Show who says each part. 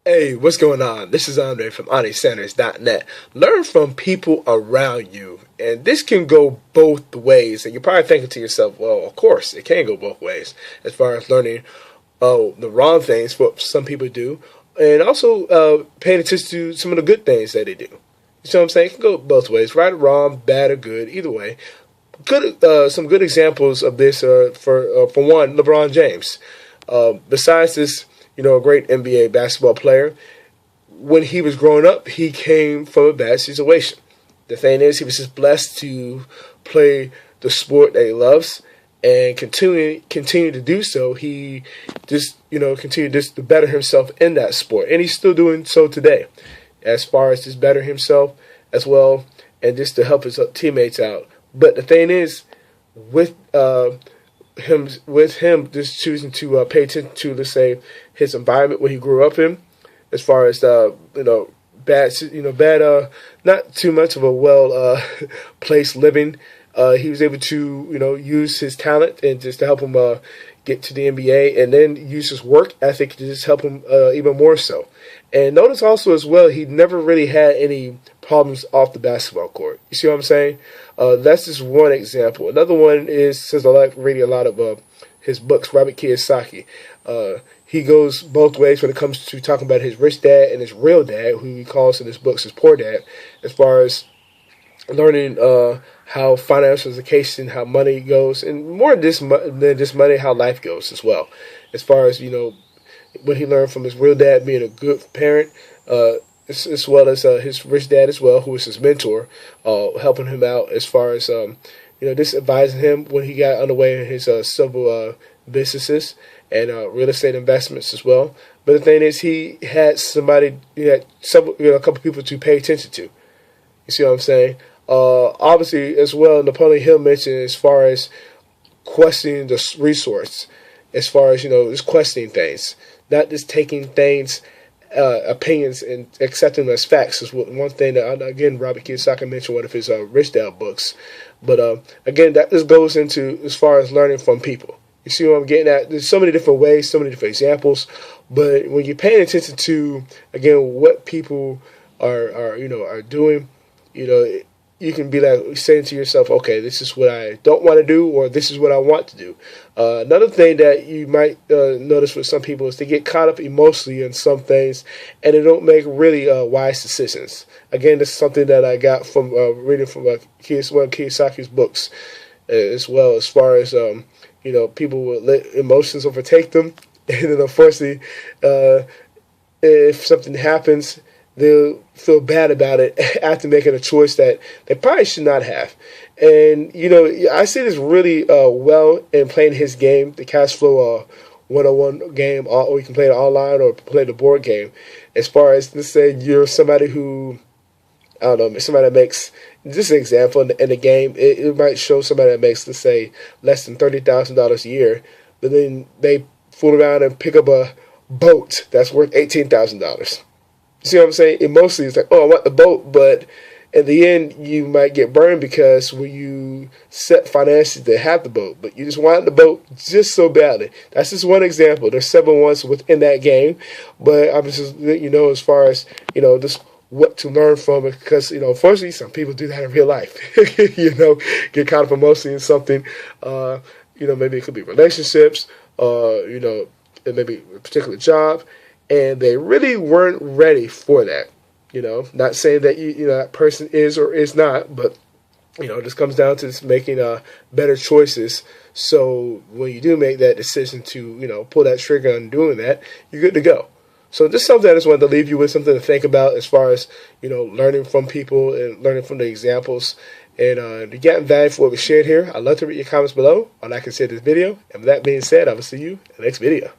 Speaker 1: Hey, what's going on? This is Andre from AndreSanders.net. Learn from people around you. And this can go both ways. And you're probably thinking to yourself, well, of course, it can go both ways as far as learning the wrong things, what some people do, and also paying attention to some of the good things that they do. You know what I'm saying? It can go both ways, right or wrong, bad or good, either way. Some good examples of this are, for one, LeBron James. Besides this, a great NBA basketball player, when he was growing up, he came from a bad situation. The thing is, he was just blessed to play the sport that he loves and continue to do so. He just, continued just to better himself in that sport. And he's still doing so today as far as just better himself as well and just to help his teammates out. But the thing is, with him just choosing to pay attention to, let's say, his environment where he grew up in, as far as not too much of a well placed living. He was able to use his talent and just to help him get to the NBA, and then use his work ethic to just help him even more so. And notice also as well, he never really had any problems off the basketball court. You see what I'm saying? That's just one example. Another one is, since I like reading a lot of his books, Robert Kiyosaki. He goes both ways when it comes to talking about his rich dad and his real dad, who he calls in his books his poor dad, as far as learning how financial education, how money goes, and more than just money, how life goes as well. As far as, what he learned from his real dad being a good parent, as well as his rich dad as well, who was his mentor, helping him out as far as, just advising him when he got underway in his several businesses and real estate investments as well. But the thing is, he had a couple people to pay attention to. You see what I'm saying? Obviously, as well, Napoleon Hill mentioned as far as questioning the resource, as far as, just questioning things, not just taking things, opinions, and accepting them as facts is one thing that, again, Robert Kiyosaki mentioned one of his Rich Dad books. But, again, that just goes into as far as learning from people. You see what I'm getting at? There's so many different ways, so many different examples. But when you're paying attention to, again, what people are doing, you can be like saying to yourself, okay, this is what I don't want to do, or this is what I want to do. Another thing that you might notice with some people is they get caught up emotionally in some things, and they don't make really wise decisions. Again, this is something that I got from reading from one of Kiyosaki's books, as well, as far as people will let emotions overtake them, and then unfortunately, if something happens, they'll feel bad about it after making a choice that they probably should not have. And, I see this really well in playing his game, the cash flow 101 game, or you can play it online or play the board game. As far as, let's say you're somebody who, I don't know, somebody that makes, just an example, in the game, it might show somebody that makes, let's say, less than $30,000 a year, but then they fool around and pick up a boat that's worth $18,000. See what I'm saying? Emotionally, it's like, oh, I want the boat, but in the end, you might get burned because when you set finances to have the boat, but you just want the boat just so badly. That's just one example. There's several ones within that game, but I'm just as far as just what to learn from it, because unfortunately, some people do that in real life. Get caught up emotionally in something. Maybe it could be relationships, maybe a particular job. And they really weren't ready for that. Not saying that that person is or is not, but this comes down to just making better choices. So when you do make that decision to pull that trigger on doing that, you're good to go. So just something I just wanted to leave you with, something to think about as far as learning from people and learning from the examples. And if you got value for what we shared here, I'd love to read your comments below, or like I said, this video. And with that being said, I will see you in the next video.